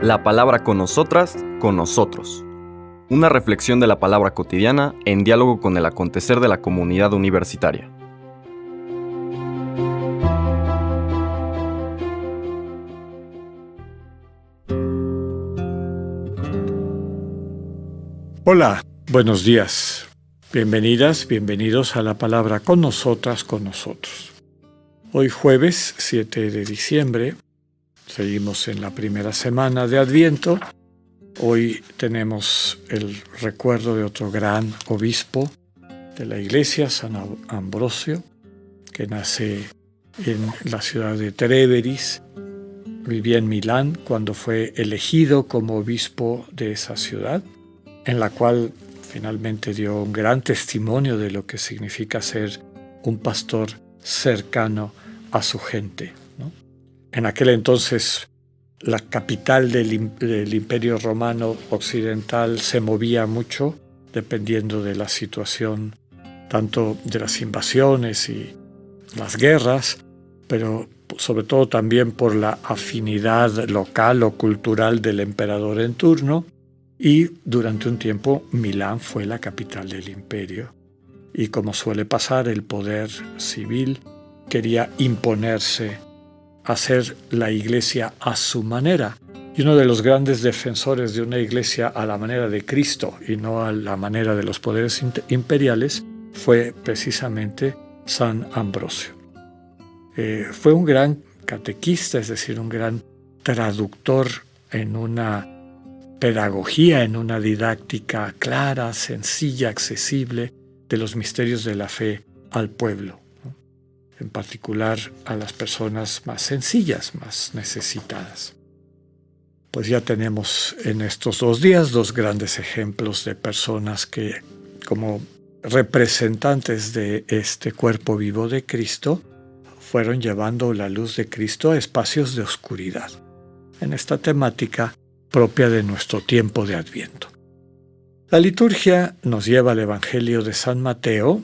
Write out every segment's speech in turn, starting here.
La palabra con nosotras, con nosotros. Una reflexión de la palabra cotidiana en diálogo con el acontecer de la comunidad universitaria. Hola, buenos días. Bienvenidas, bienvenidos a la palabra con nosotras, con nosotros. Hoy jueves 7 de diciembre, seguimos en la primera semana de Adviento. Hoy tenemos el recuerdo de otro gran obispo de la Iglesia, San Ambrosio, que nace en la ciudad de Trèveris. Vivía en Milán cuando fue elegido como obispo de esa ciudad, en la cual finalmente dio un gran testimonio de lo que significa ser un pastor cercano a su gente, ¿no? En aquel entonces, la capital del Imperio Romano Occidental se movía mucho, dependiendo de la situación, tanto de las invasiones y las guerras, pero sobre todo también por la afinidad local o cultural del emperador en turno. Y durante un tiempo Milán fue la capital del imperio. Y como suele pasar, el poder civil quería imponerse, hacer la iglesia a su manera. Y uno de los grandes defensores de una iglesia a la manera de Cristo y no a la manera de los poderes imperiales fue precisamente San Ambrosio. Fue un gran catequista, es decir, un gran traductor en una pedagogía, en una didáctica clara, sencilla, accesible de los misterios de la fe al pueblo, ¿no? En particular a las personas más sencillas, más necesitadas. Pues ya tenemos en estos 2 días 2 grandes ejemplos de personas que, como representantes de este cuerpo vivo de Cristo, fueron llevando la luz de Cristo a espacios de oscuridad, en esta temática propia de nuestro tiempo de Adviento. La liturgia nos lleva al Evangelio de San Mateo,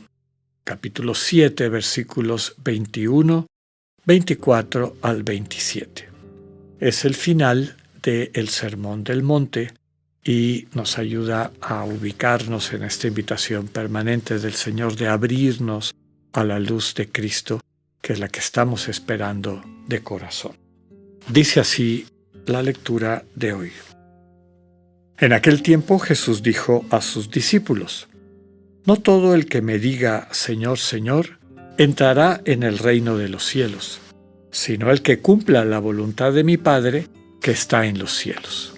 capítulo 7, versículos 21, 24 al 27. Es el final del Sermón del Monte y nos ayuda a ubicarnos en esta invitación permanente del Señor de abrirnos a la luz de Cristo, que es la que estamos esperando de corazón. Dice así la lectura de hoy. En aquel tiempo Jesús dijo a sus discípulos: No todo el que me diga Señor, Señor, entrará en el reino de los cielos, sino el que cumpla la voluntad de mi Padre que está en los cielos.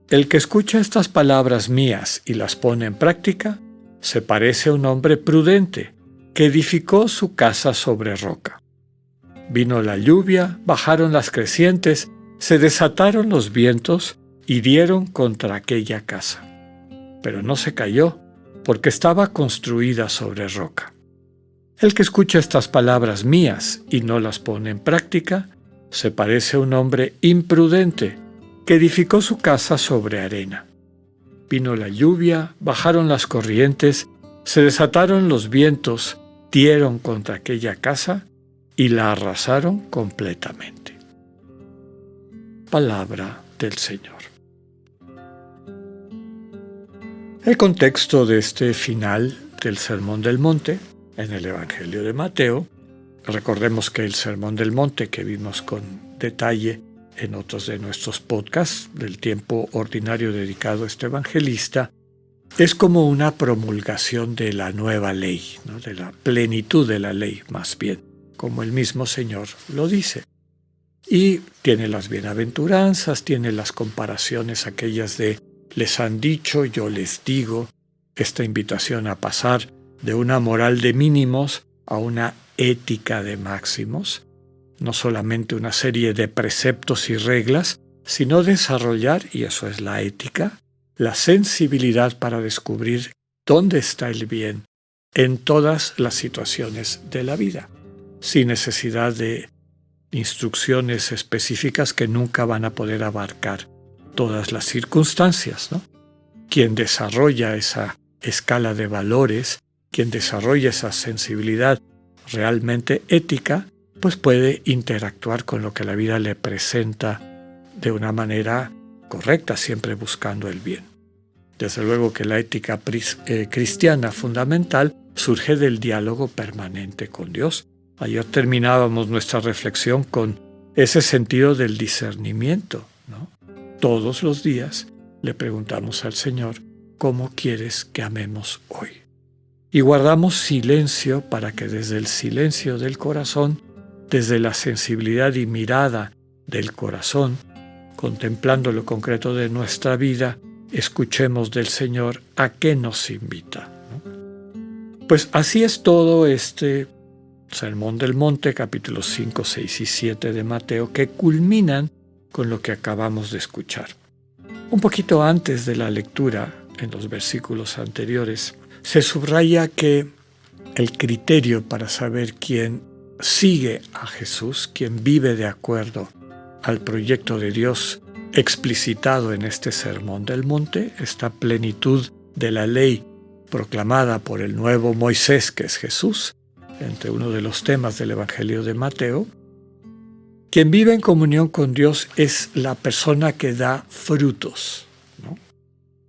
El que escucha estas palabras mías y las pone en práctica, se parece a un hombre prudente que edificó su casa sobre roca. Vino la lluvia, bajaron las crecientes, se desataron los vientos y dieron contra aquella casa. Pero no se cayó, porque estaba construida sobre roca. El que escucha estas palabras mías y no las pone en práctica, se parece a un hombre imprudente que edificó su casa sobre arena. Vino la lluvia, bajaron las corrientes, se desataron los vientos, dieron contra aquella casa y la arrasaron completamente. Palabra del Señor. El contexto de este final del Sermón del Monte, en el Evangelio de Mateo, recordemos que el Sermón del Monte, que vimos con detalle en otros de nuestros podcasts del tiempo ordinario dedicado a este evangelista, es como una promulgación de la nueva ley, ¿no? De la plenitud de la ley, más bien, como el mismo Señor lo dice. Y tiene las bienaventuranzas, tiene las comparaciones aquellas de les han dicho, yo les digo, esta invitación a pasar de una moral de mínimos a una ética de máximos, no solamente una serie de preceptos y reglas, sino desarrollar, y eso es la ética, la sensibilidad para descubrir dónde está el bien en todas las situaciones de la vida, sin necesidad de instrucciones específicas que nunca van a poder abarcar todas las circunstancias, ¿no? Quien desarrolla esa escala de valores, quien desarrolla esa sensibilidad realmente ética, pues puede interactuar con lo que la vida le presenta de una manera correcta, siempre buscando el bien. Desde luego que la ética cristiana fundamental surge del diálogo permanente con Dios. Ayer terminábamos nuestra reflexión con ese sentido del discernimiento, ¿no? Todos los días le preguntamos al Señor, ¿cómo quieres que amemos hoy? Y guardamos silencio para que desde el silencio del corazón, desde la sensibilidad y mirada del corazón, contemplando lo concreto de nuestra vida, escuchemos del Señor a qué nos invita, ¿no? Pues así es todo este Sermón del Monte, capítulos 5, 6 y 7 de Mateo, que culminan con lo que acabamos de escuchar. Un poquito antes de la lectura, en los versículos anteriores, se subraya que el criterio para saber quién sigue a Jesús, quién vive de acuerdo al proyecto de Dios explicitado en este Sermón del Monte, esta plenitud de la ley proclamada por el nuevo Moisés, que es Jesús, entre uno de los temas del Evangelio de Mateo. Quien vive en comunión con Dios es la persona que da frutos, ¿no?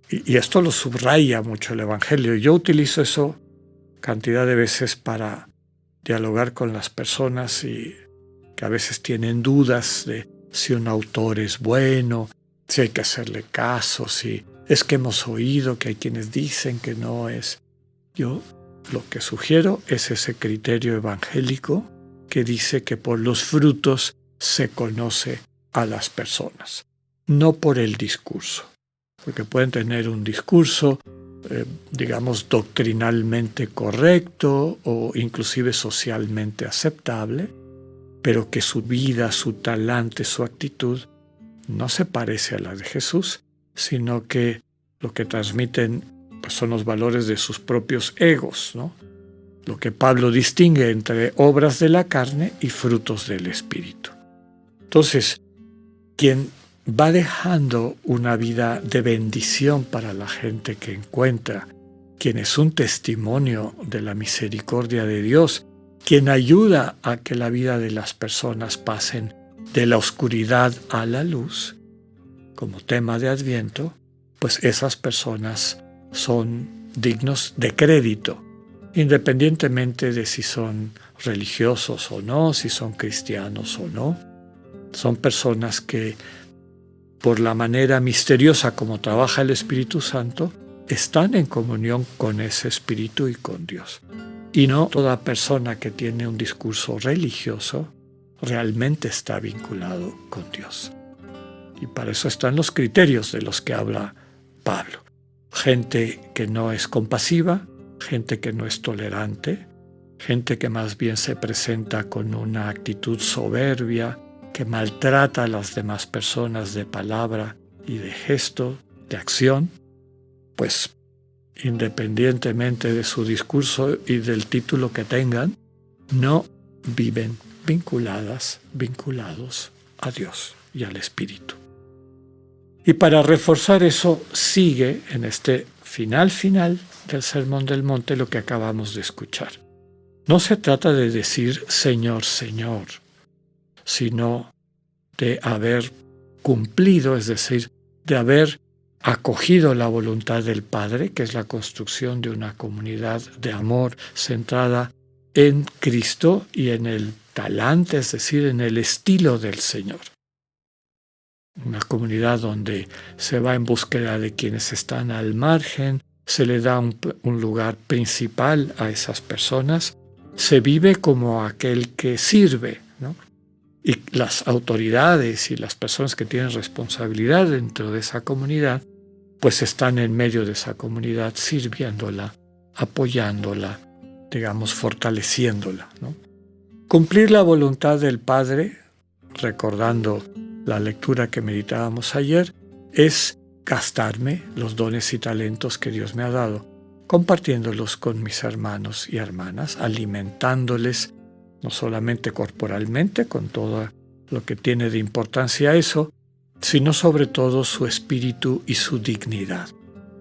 Y esto lo subraya mucho el Evangelio. Yo utilizo eso cantidad de veces para dialogar con las personas y que a veces tienen dudas de si un autor es bueno, si hay que hacerle caso, si es que hemos oído que hay quienes dicen que no es. Yo lo que sugiero es ese criterio evangélico que dice que por los frutos se conoce a las personas, no por el discurso, porque pueden tener un discurso, digamos, doctrinalmente correcto o inclusive socialmente aceptable, pero que su vida, su talante, su actitud no se parece a la de Jesús, sino que lo que transmiten pues son los valores de sus propios egos, ¿no? Lo que Pablo distingue entre obras de la carne y frutos del Espíritu. Entonces, quien va dejando una vida de bendición para la gente que encuentra, quien es un testimonio de la misericordia de Dios, quien ayuda a que la vida de las personas pasen de la oscuridad a la luz, como tema de Adviento, pues esas personas son dignos de crédito, independientemente de si son religiosos o no, si son cristianos o no. Son personas que, por la manera misteriosa como trabaja el Espíritu Santo, están en comunión con ese Espíritu y con Dios. Y no toda persona que tiene un discurso religioso realmente está vinculado con Dios. Y para eso están los criterios de los que habla Pablo. Gente que no es compasiva, gente que no es tolerante, gente que más bien se presenta con una actitud soberbia, que maltrata a las demás personas de palabra y de gesto, de acción, pues independientemente de su discurso y del título que tengan, no viven vinculados a Dios y al Espíritu. Y para reforzar eso, sigue en este final del Sermón del Monte lo que acabamos de escuchar. No se trata de decir Señor, Señor, sino de haber cumplido, es decir, de haber acogido la voluntad del Padre, que es la construcción de una comunidad de amor centrada en Cristo y en el talante, es decir, en el estilo del Señor. Una comunidad donde se va en búsqueda de quienes están al margen, se le da un lugar principal a esas personas, se vive como aquel que sirve, ¿no? Y las autoridades y las personas que tienen responsabilidad dentro de esa comunidad, pues están en medio de esa comunidad sirviéndola, apoyándola, digamos, fortaleciéndola, ¿no? Cumplir la voluntad del Padre, recordando la lectura que meditábamos ayer, es gastarme los dones y talentos que Dios me ha dado, compartiéndolos con mis hermanos y hermanas, alimentándoles no solamente corporalmente, con todo lo que tiene de importancia eso, sino sobre todo su espíritu y su dignidad,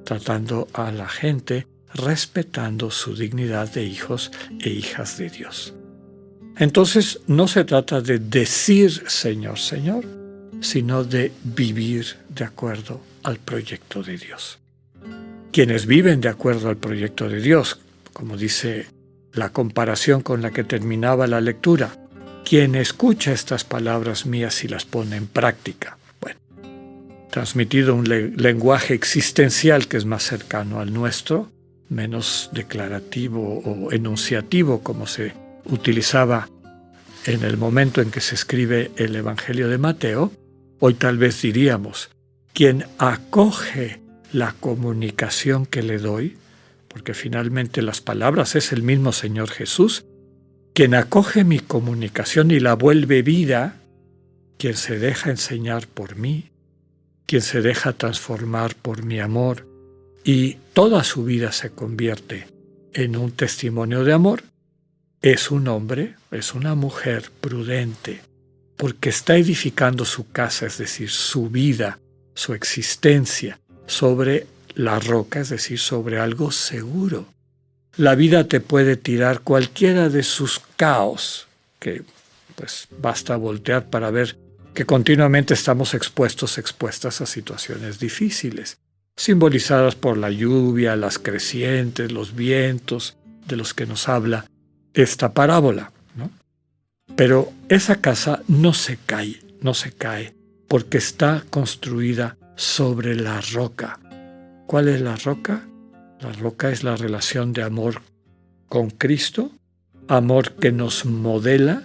tratando a la gente respetando su dignidad de hijos e hijas de Dios. Entonces no se trata de decir Señor, Señor, sino de vivir de acuerdo al proyecto de Dios. Quienes viven de acuerdo al proyecto de Dios, como dice la comparación con la que terminaba la lectura, quien escucha estas palabras mías y las pone en práctica. Bueno, transmitido un lenguaje existencial que es más cercano al nuestro, menos declarativo o enunciativo como se utilizaba en el momento en que se escribe el Evangelio de Mateo, hoy tal vez diríamos, quien acoge la comunicación que le doy, porque finalmente las palabras es el mismo Señor Jesús, quien acoge mi comunicación y la vuelve vida, quien se deja enseñar por mí, quien se deja transformar por mi amor y toda su vida se convierte en un testimonio de amor, es un hombre, es una mujer prudente, porque está edificando su casa, es decir, su vida, su existencia, sobre la roca, es decir, sobre algo seguro. La vida te puede tirar cualquiera de sus caos, que pues basta voltear para ver que continuamente estamos expuestas a situaciones difíciles, simbolizadas por la lluvia, las crecientes, los vientos de los que nos habla esta parábola, ¿no? Pero esa casa no se cae, porque está construida sobre la roca. ¿Cuál es la roca? La roca es la relación de amor con Cristo, amor que nos modela,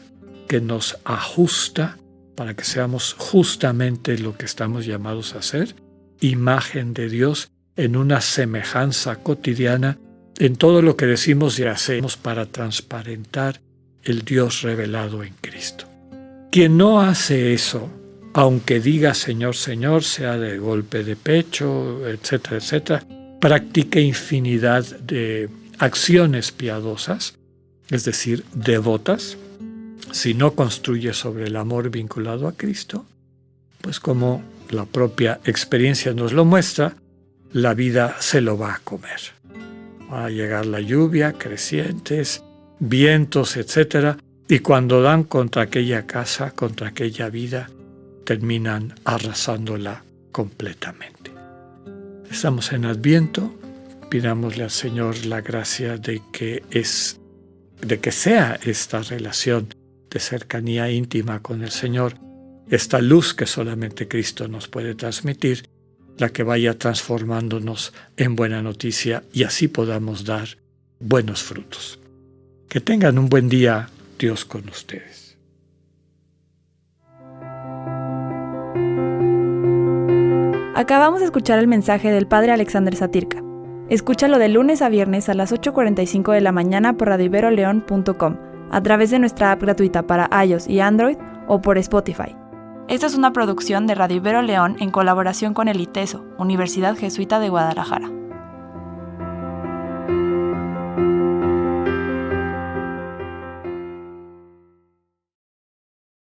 que nos ajusta para que seamos justamente lo que estamos llamados a ser, imagen de Dios en una semejanza cotidiana en todo lo que decimos y hacemos para transparentar el Dios revelado en Cristo. Quien no hace eso, aunque diga Señor, Señor, sea de golpe de pecho, etcétera, etcétera, practique infinidad de acciones piadosas, es decir, devotas, si no construye sobre el amor vinculado a Cristo, pues como la propia experiencia nos lo muestra, la vida se lo va a comer. Va a llegar la lluvia, crecientes, vientos, etcétera, y cuando dan contra aquella casa, contra aquella vida, terminan arrasándola completamente. Estamos en Adviento, pidámosle al Señor la gracia de que sea esta relación de cercanía íntima con el Señor, esta luz que solamente Cristo nos puede transmitir, la que vaya transformándonos en buena noticia y así podamos dar buenos frutos. Que tengan un buen día, Dios con ustedes. Acabamos de escuchar el mensaje del Padre Alexander Satirka. Escúchalo de lunes a viernes a las 8:45 de la mañana por radioiberoleon.com, a través de nuestra app gratuita para iOS y Android o por Spotify. Esta es una producción de Radio Ibero León en colaboración con el ITESO, Universidad Jesuita de Guadalajara.